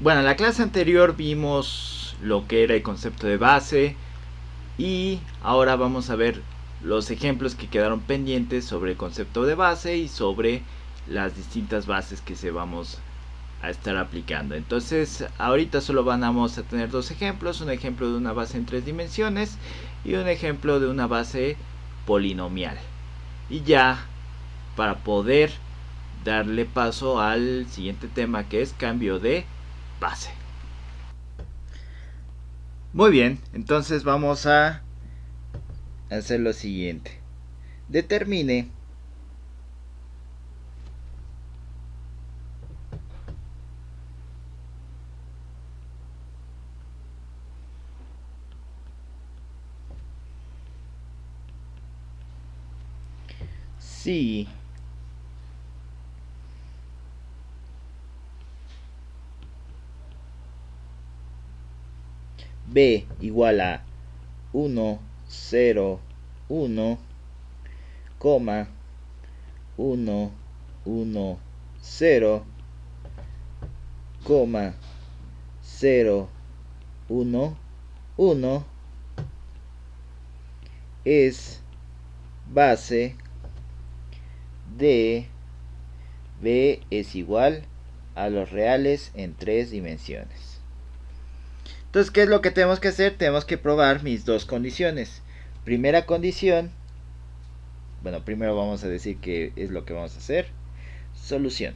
Bueno, en la clase anterior vimos lo que era el concepto de base y ahora vamos a ver los ejemplos que quedaron pendientes sobre el concepto de base y sobre las distintas bases que se vamos a estar aplicando. Entonces, ahorita solo vamos a tener dos ejemplos, un ejemplo de una base en 3 dimensiones y un ejemplo de una base polinomial. Y ya, para poder darle paso al siguiente tema, que es cambio de base. Muy bien, entonces vamos a hacer lo siguiente. Determine si b igual a 1, 0, 1, 1, 1, 0, 0, 1, 1 es base de b es igual a los reales en 3 dimensiones. Entonces, ¿qué es lo que tenemos que hacer? Tenemos que probar mis dos condiciones. Primera condición, bueno, primero vamos a decir qué es lo que vamos a hacer. Solución.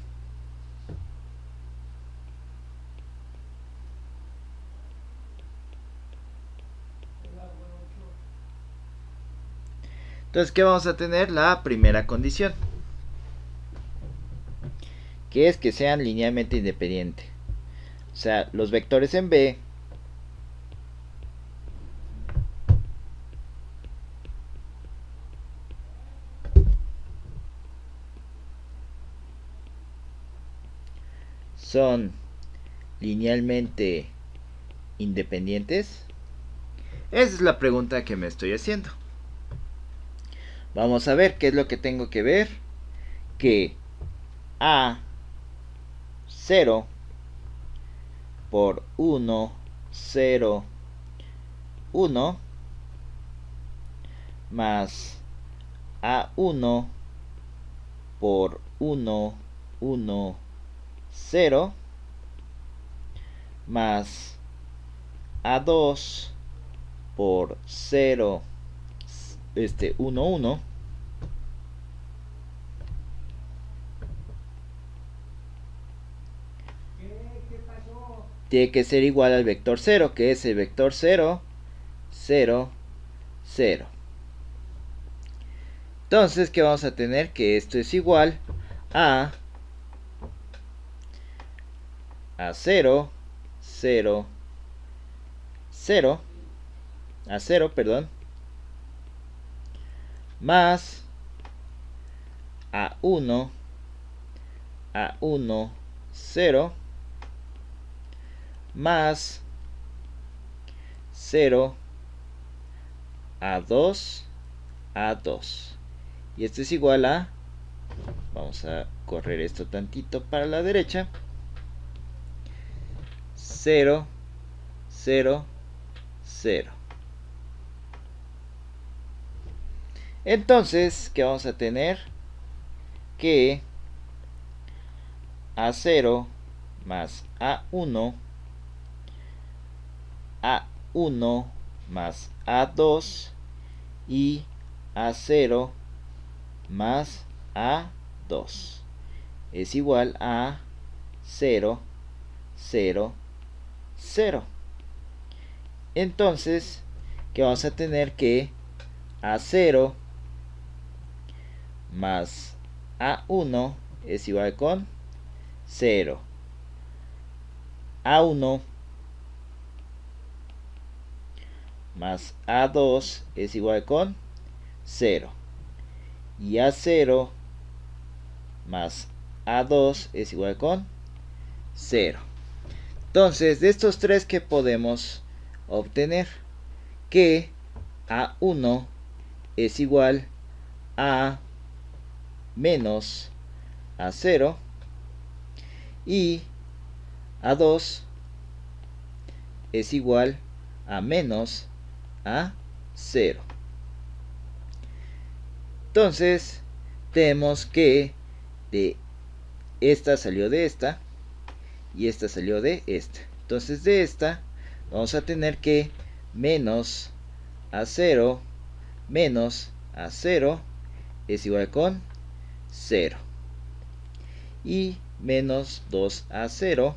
Entonces, ¿qué vamos a tener? La primera condición, que es que sean linealmente independientes. O sea, los vectores en B son linealmente independientes. Esa es la pregunta que me estoy haciendo. Vamos a ver qué es lo que tengo que ver. Que A 0 por 1, 0, 1 más A1 por 1, 1, 0 más A2 por 0, 1, 1 tiene que ser igual al vector 0, que es el vector 0, 0, 0. Entonces, ¿qué vamos a tener? Que esto es igual a 0, 0, 0, a 0, perdón, más A1, 0, más 0, A2, y esto es igual a, vamos a correr esto tantito para la derecha, 0, 0, 0. Entonces, ¿qué vamos a tener? Que A0 más A1, A1 más A2 y A0 más A2 es igual a 0, 0, 0. Entonces, ¿qué vamos a tener? Que A0 más A1 es igual con 0. A1 más A2 es igual con 0. Y A0 más A2 es igual con 0. Entonces, de estos tres, que podemos obtener? Que A1 es igual a menos A0 y A2 es igual a menos A0. Entonces tenemos que de esta salió de esta y esta salió de esta. Entonces de esta vamos a tener que menos A0 menos A0 es igual con 0. Y menos 2A0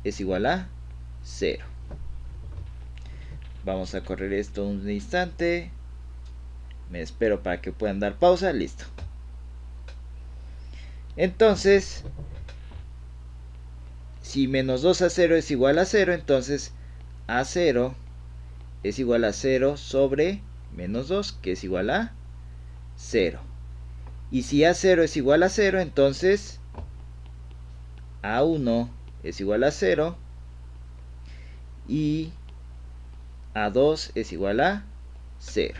es igual a 0. Vamos a correr esto un instante. Me espero para que puedan dar pausa. Listo. Entonces, si menos 2A0 es igual a 0, entonces A0 es igual a 0 sobre menos 2, que es igual a 0. Y si A0 es igual a 0, entonces A1 es igual a 0 y A2 es igual a 0.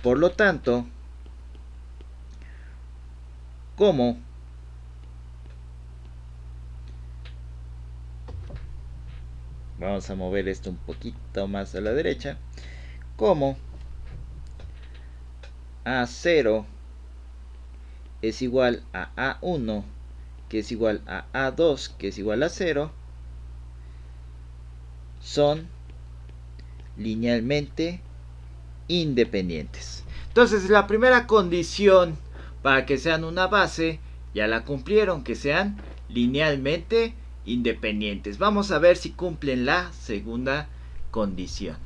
Por lo tanto, como vamos a mover esto un poquito más a la derecha, como A0 es igual a A1, que es igual a A2, que es igual a 0, son linealmente independientes. Entonces, la primera condición para que sean una base ya la cumplieron, que sean linealmente independientes. Vamos a ver si cumplen la segunda condición.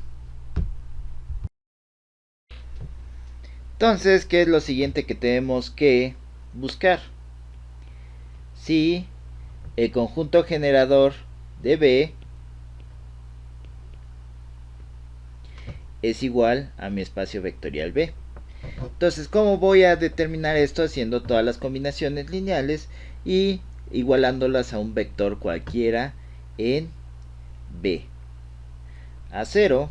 Entonces, ¿qué es lo siguiente que tenemos que buscar? Si el conjunto generador de B es igual a mi espacio vectorial B. Entonces, ¿cómo voy a determinar esto? Haciendo todas las combinaciones lineales y igualándolas a un vector cualquiera en B. A0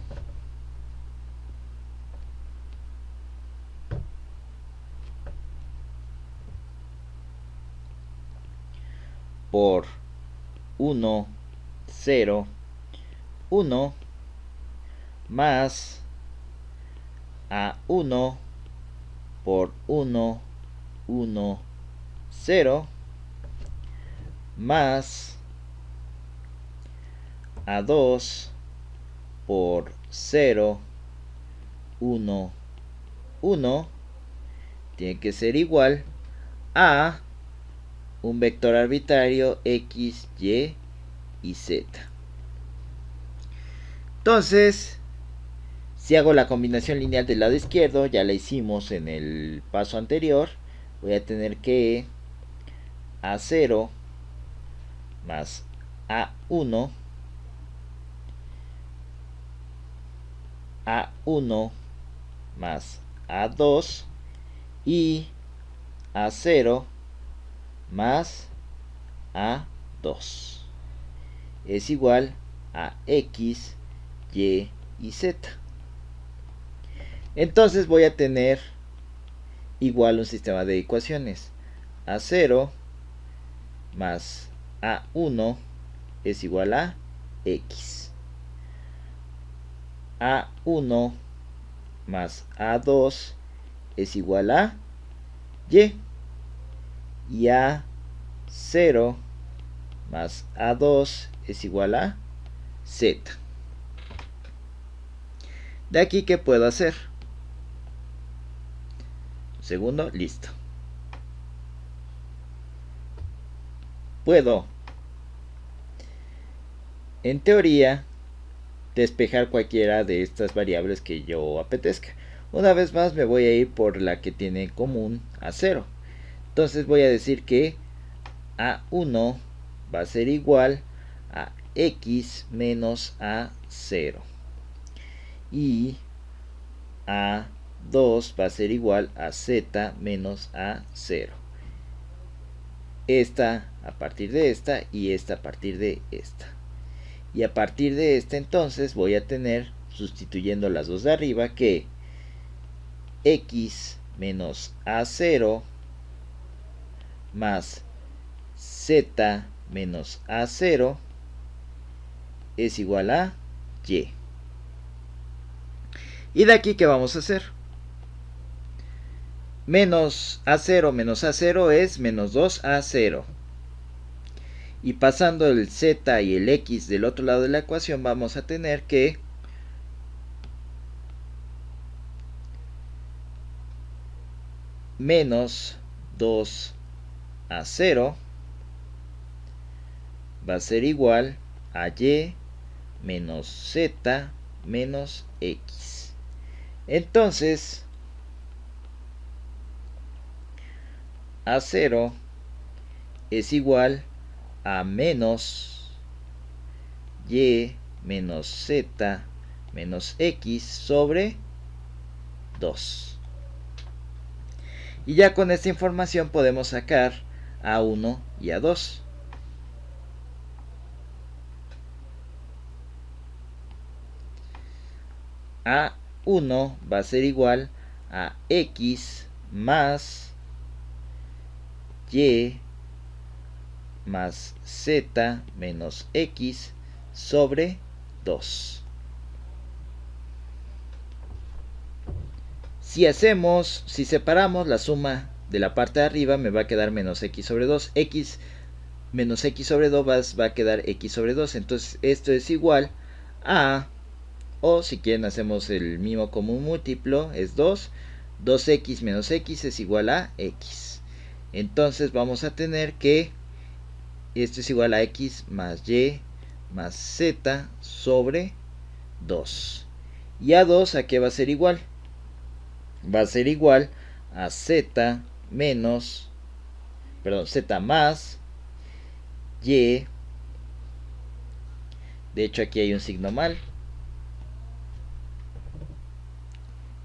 por 1, 0, 1 más A1 por 1, 1, 0 más A2 por 0, 1, 1 tiene que ser igual a un vector arbitrario x, y y z. Entonces, si hago la combinación lineal del lado izquierdo, ya la hicimos en el paso anterior, voy a tener que A0 más A1 A1 más A2 y A0 más A2 es igual a x, y y z. Entonces voy a tener igual un sistema de ecuaciones. A0 más A1 es igual a x. A1 más A2 es igual a y. Y A0 más A2 es igual a z. De aquí, ¿qué puedo hacer? Segundo, listo. Puedo, en teoría, despejar cualquiera de estas variables que yo apetezca. Una vez más me voy a ir por la que tiene en común A0. Entonces voy a decir que A1 va a ser igual a x menos A0. Y A2 va a ser igual a z menos A0. Esta a partir de esta y esta a partir de esta. Y a partir de esta entonces voy a tener, sustituyendo las dos de arriba, que x menos A0 más z menos A0 es igual a y. Y de aquí, ¿qué vamos a hacer? Menos A0 es menos 2A0. Y pasando el z y el x del otro lado de la ecuación, vamos a tener que menos 2A0 va a ser igual a y menos z menos x. Entonces, A0 es igual a menos y menos z menos x sobre 2. Y ya con esta información podemos sacar A1 y A2. A1 va a ser igual a x más y más z menos x sobre 2. Si separamos la suma de la parte de arriba, me va a quedar menos x sobre 2. X menos x sobre 2 va a quedar x sobre 2. Entonces esto es igual a, o si quieren hacemos el mismo común múltiplo, es 2. 2x menos x es igual a x. Entonces vamos a tener que esto es igual a x más y más z sobre 2. Y a 2, ¿a qué va a ser igual? Va a ser igual a z menos, perdón, z más y. De hecho aquí hay un signo mal.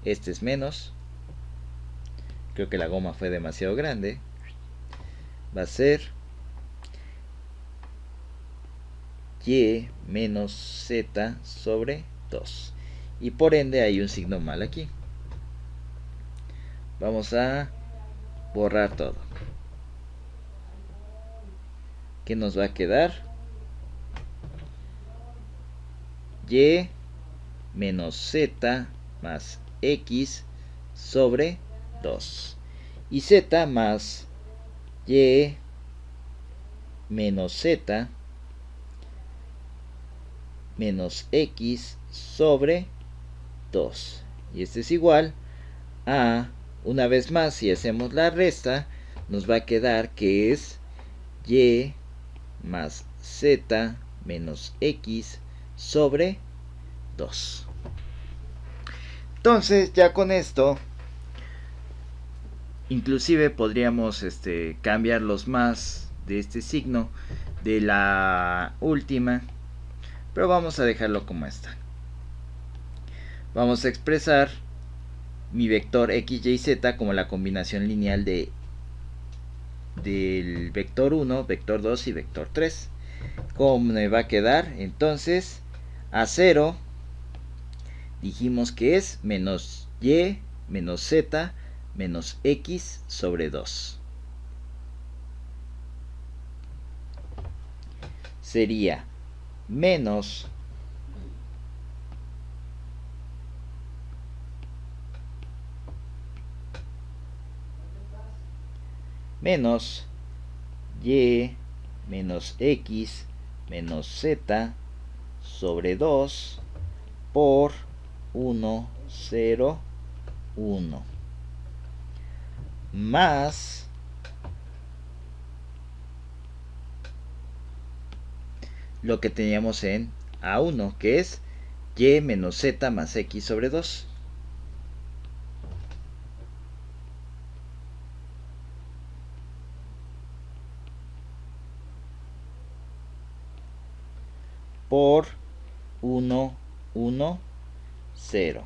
Este es menos. Creo que la goma fue demasiado grande. Va a ser y menos z sobre 2. Y por ende hay un signo mal aquí. Vamos a borrar todo. ¿Qué nos va a quedar? Y menos z más x sobre 2. Y z más y menos z menos x sobre 2. Y este es igual a, una vez más, si hacemos la resta, nos va a quedar que es y más z menos x sobre 2. Entonces, ya con esto, inclusive podríamos cambiar los más de este signo de la última, pero vamos a dejarlo como está. Vamos a expresar mi vector x, y, z como la combinación lineal del vector 1, vector 2 y vector 3. ¿Cómo me va a quedar? Entonces, A0 dijimos que es menos y menos z menos x sobre 2. Sería menos y menos x menos z sobre 2 por 1, 0, 1 más lo que teníamos en A1, que es y menos z más x sobre 2. Por 1, 1, 0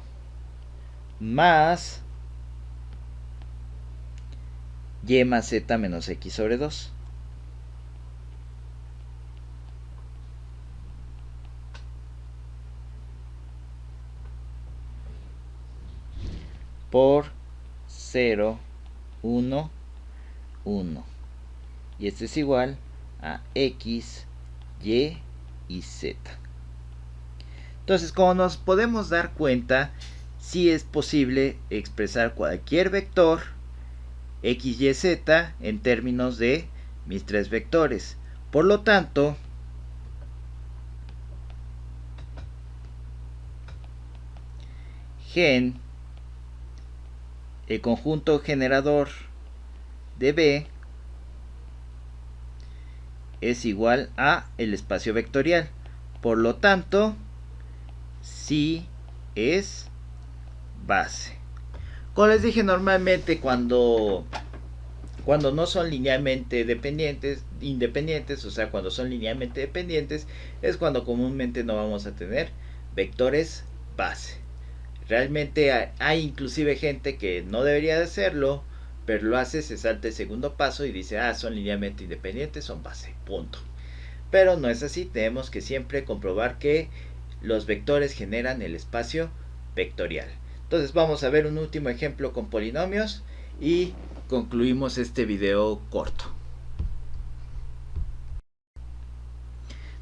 más y más z menos x sobre 2. Por 0, 1, 1. Y esto es igual a x, y y z. Entonces, como nos podemos dar cuenta, sí es posible expresar cualquier vector x, y, z en términos de mis tres vectores. Por lo tanto, gen, el conjunto generador de B, es igual a el espacio vectorial. Por lo tanto, sí es base. Como les dije, normalmente cuando no son linealmente independientes, o sea, cuando son linealmente dependientes, es cuando comúnmente no vamos a tener vectores base. Realmente hay inclusive gente que no debería de hacerlo, pero lo hace, se salta el segundo paso y dice, son linealmente independientes, son base, punto. Pero no es así, tenemos que siempre comprobar que los vectores generan el espacio vectorial. Entonces vamos a ver un último ejemplo con polinomios y concluimos este video corto.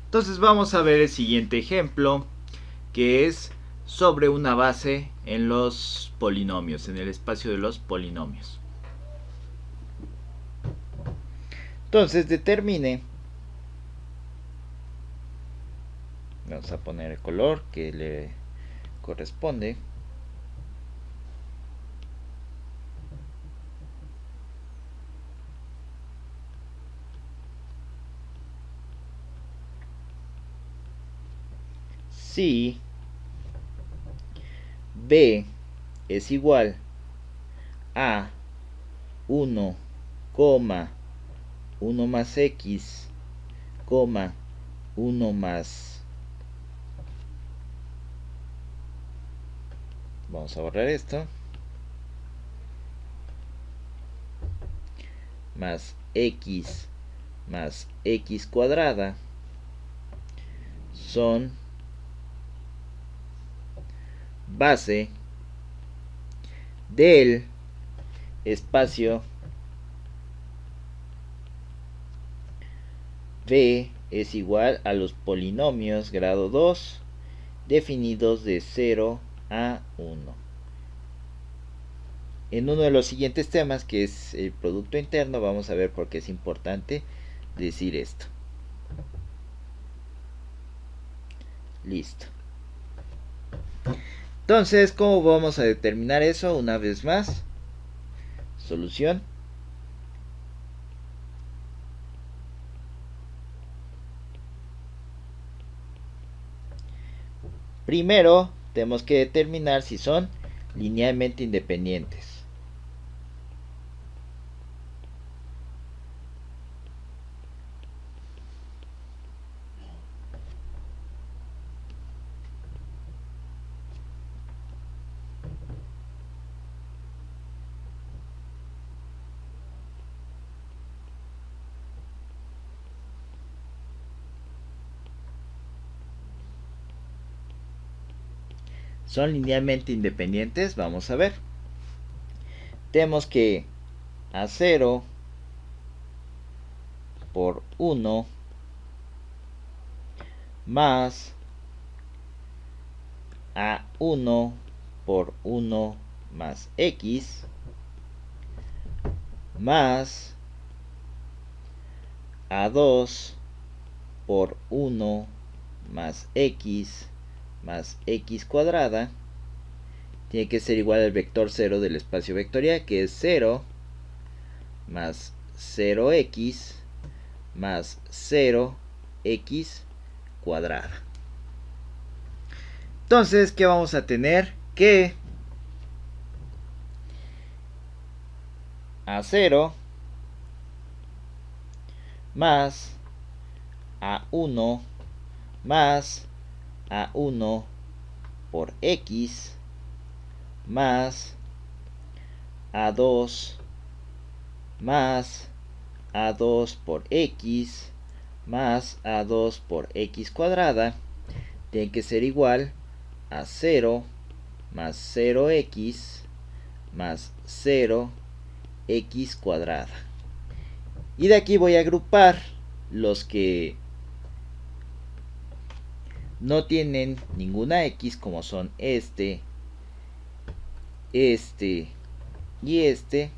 Entonces vamos a ver el siguiente ejemplo, que es sobre una base en los polinomios, en el espacio de los polinomios. Entonces determine, vamos a poner el color que le corresponde. Si B es igual a 1, 1 más x, 1 más... Vamos a borrar esto. Más x cuadrada son base del espacio B es igual a los polinomios grado 2 definidos de 0 a 1. En uno de los siguientes temas, que es el producto interno, vamos a ver por qué es importante decir esto. Listo. Entonces, ¿cómo vamos a determinar eso? Una vez más, solución. Primero, tenemos que determinar si son linealmente independientes. Son linealmente independientes, vamos a ver. Tenemos que A0 por 1 más A1 por 1 más x más A2 por 1 más x cuadrada tiene que ser igual al vector 0 del espacio vectorial, que es 0 más 0x más 0x cuadrada. Entonces, ¿qué vamos a tener? Que A0 más A1 más A1 por x más A2 más A2 por x más A2 por x cuadrada tiene que ser igual a 0 más 0x más 0x cuadrada. Y de aquí voy a agrupar los que no tienen ninguna X, como son este y este.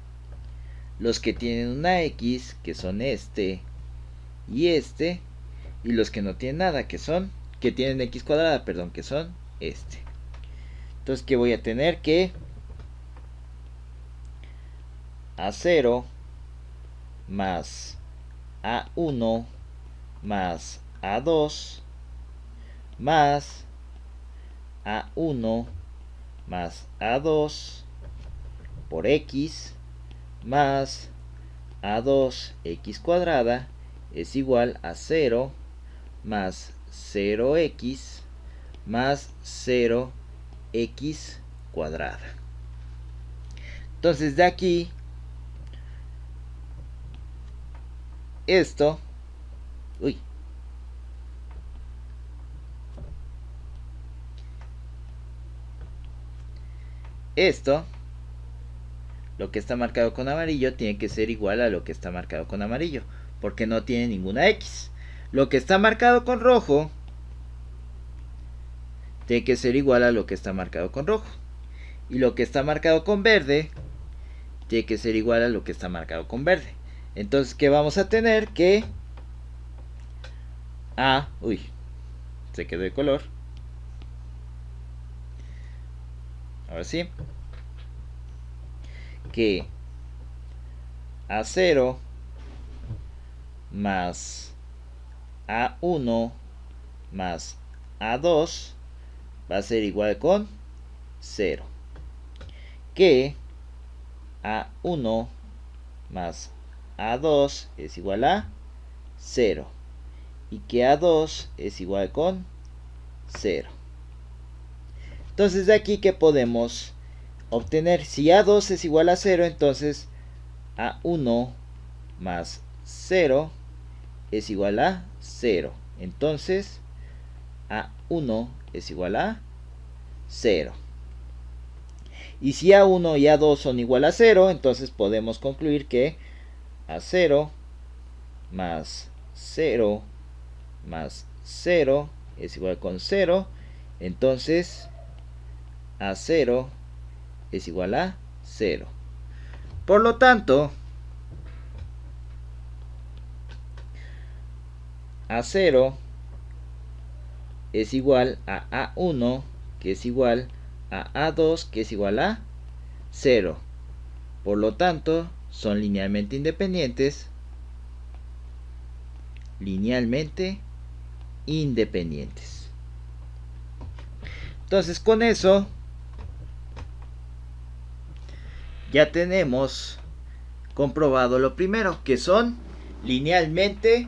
Los que tienen una X, que son este, y los que no tienen nada, que tienen X cuadrada, perdón, que son este. Entonces, ¿qué voy a tener? Que A0 más A1 más A2 más A1 más A2 por X más A2X cuadrada es igual a 0 más 0X más 0X cuadrada. Entonces de aquí esto lo que está marcado con amarillo tiene que ser igual a lo que está marcado con amarillo, porque no tiene ninguna X. Lo que está marcado con rojo tiene que ser igual a lo que está marcado con rojo. Y lo que está marcado con verde tiene que ser igual a lo que está marcado con verde. Entonces, ¿qué vamos a tener? Que se quedó de color. Ahora sí. Que A0 más A1 más A2 va a ser igual con 0. Que A1 más A2 es igual a 0. Y que A2 es igual con 0. Entonces de aquí que podemos obtener, si A2 es igual a 0, entonces A1 más 0 es igual a 0. Entonces A1 es igual a 0. Y si A1 y A2 son igual a 0, entonces podemos concluir que A0 más 0 más 0 es igual con 0. Entonces A0 es igual a 0. Por lo tanto, A0 es igual a A1, que es igual a A2, que es igual a 0. Por lo tanto, son linealmente independientes. Entonces, con eso ya tenemos comprobado lo primero, que son linealmente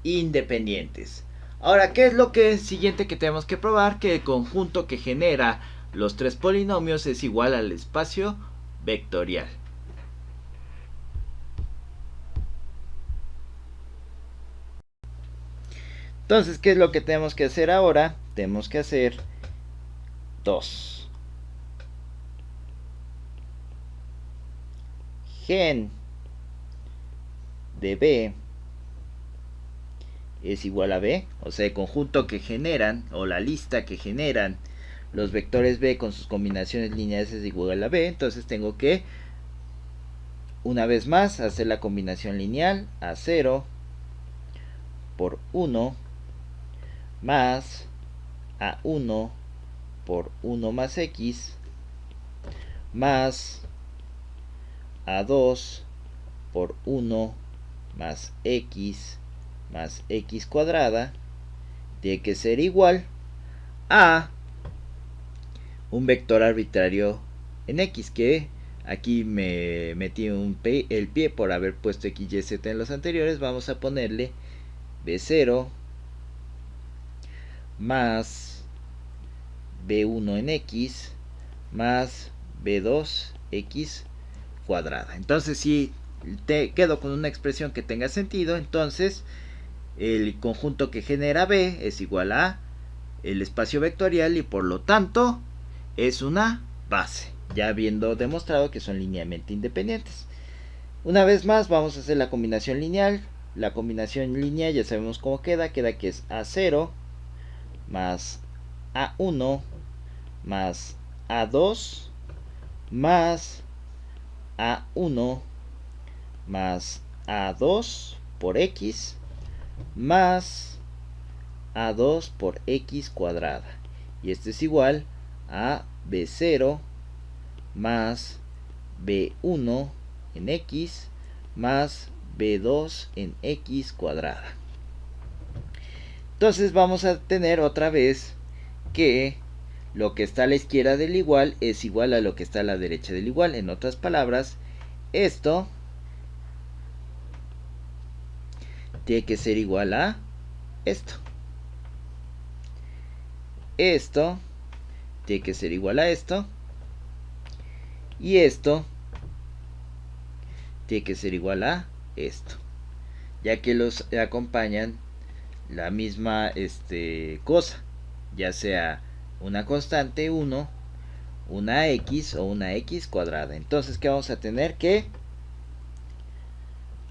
independientes. Ahora, ¿qué es lo siguiente que tenemos que probar? Que el conjunto que genera los tres polinomios es igual al espacio vectorial. Entonces, ¿qué es lo que tenemos que hacer ahora? Tenemos que hacer 2. Gen de B es igual a B, o sea, el conjunto que generan, o la lista que generan los vectores B con sus combinaciones lineales es igual a B. Entonces tengo que, una vez más, hacer la combinación lineal A0 por 1 más A1 por 1 más X más A2 por 1 más X cuadrada tiene que ser igual a un vector arbitrario en X, que aquí me metí el pie por haber puesto X, Y, Z en los anteriores. Vamos a ponerle B0 más B1 en X más B2X cuadrada. Entonces, si te quedo con una expresión que tenga sentido, entonces el conjunto que genera B es igual a el espacio vectorial y por lo tanto es una base, ya habiendo demostrado que son linealmente independientes. Una vez más vamos a hacer la combinación lineal. La combinación lineal ya sabemos cómo queda que es A0 más A1 más A2 más A1 más A2 por X más A2 por X cuadrada. Y esto es igual a B0 más B1 en X más B2 en X cuadrada. Entonces vamos a tener otra vez que lo que está a la izquierda del igual es igual a lo que está a la derecha del igual. En otras palabras, esto tiene que ser igual a esto. Esto tiene que ser igual a esto. Y esto tiene que ser igual a esto. Ya que los acompañan la misma cosa. Ya sea una constante 1, una x o una x cuadrada. Entonces, ¿qué vamos a tener? Que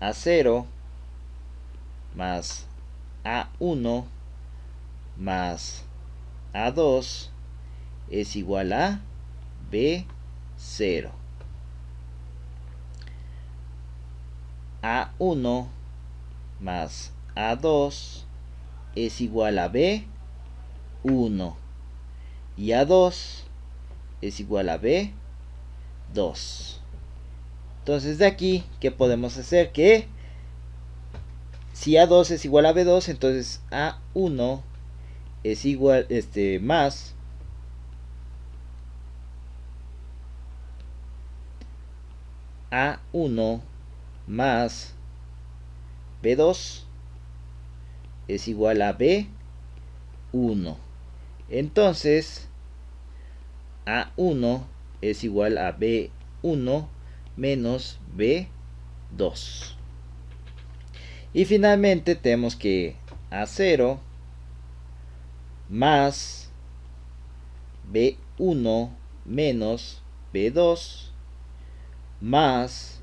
A0 más A1 más A2 es igual a B0. A1 más A2 es igual a B1. Y A2 es igual a B2. Entonces de aquí, ¿qué podemos hacer? Que si A2 es igual a B2, entonces A1 es igual, más A1 más B2 es igual a B1. Entonces A1 es igual a B1 menos B2. Y finalmente tenemos que A0 más B1 menos B2 más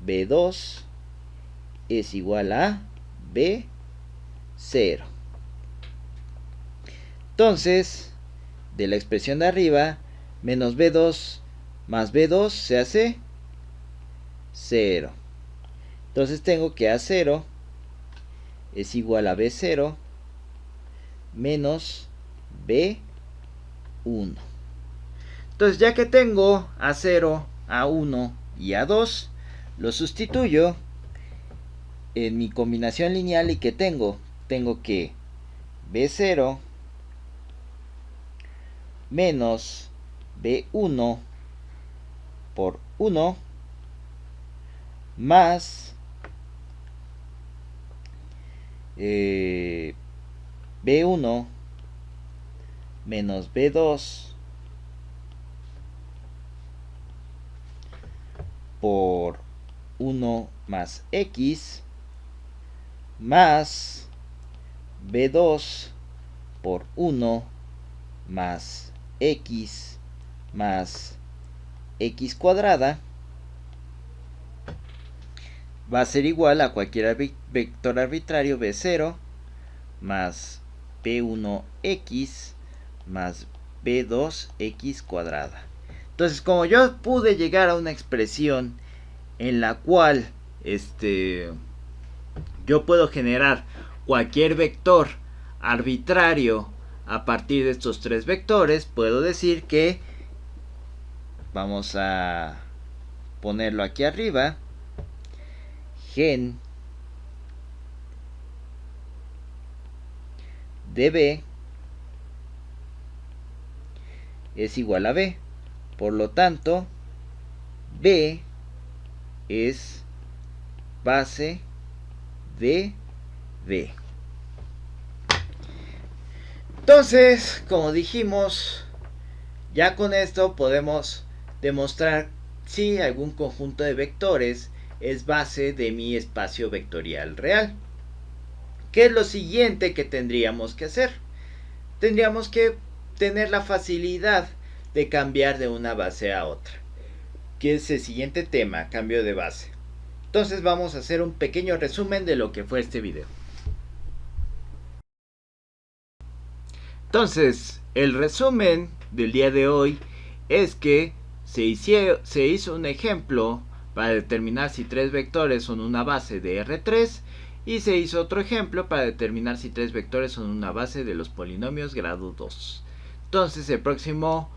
B2 es igual a B0. Entonces, de la expresión de arriba, menos B2 más B2 se hace 0. Entonces tengo que A0 es igual a B0 menos B1. Entonces, ya que tengo A0, A1 y A2, lo sustituyo en mi combinación lineal y que tengo que B0 menos B1 por 1 más B1 menos B2 por 1 más X más B2 por 1 más X más X cuadrada va a ser igual a cualquier vector arbitrario B0 más B1X más B2X cuadrada. Entonces, como yo pude llegar a una expresión en la cual yo puedo generar cualquier vector arbitrario a partir de estos tres vectores, puedo decir que vamos a ponerlo aquí arriba, gen de B es igual a B. Por lo tanto, B es base de B. Entonces, como dijimos, ya con esto podemos demostrar si algún conjunto de vectores es base de mi espacio vectorial real. ¿Qué es lo siguiente que tendríamos que hacer? Tendríamos que tener la facilidad de cambiar de una base a otra, que es el siguiente tema, cambio de base. Entonces vamos a hacer un pequeño resumen de lo que fue este video. Entonces, el resumen del día de hoy es que se hizo un ejemplo para determinar si tres vectores son una base de R3 y se hizo otro ejemplo para determinar si tres vectores son una base de los polinomios grado 2. Entonces, el próximo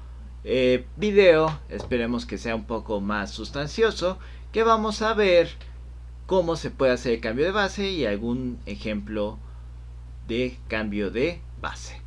video esperemos que sea un poco más sustancioso, que vamos a ver cómo se puede hacer el cambio de base y algún ejemplo de cambio de base.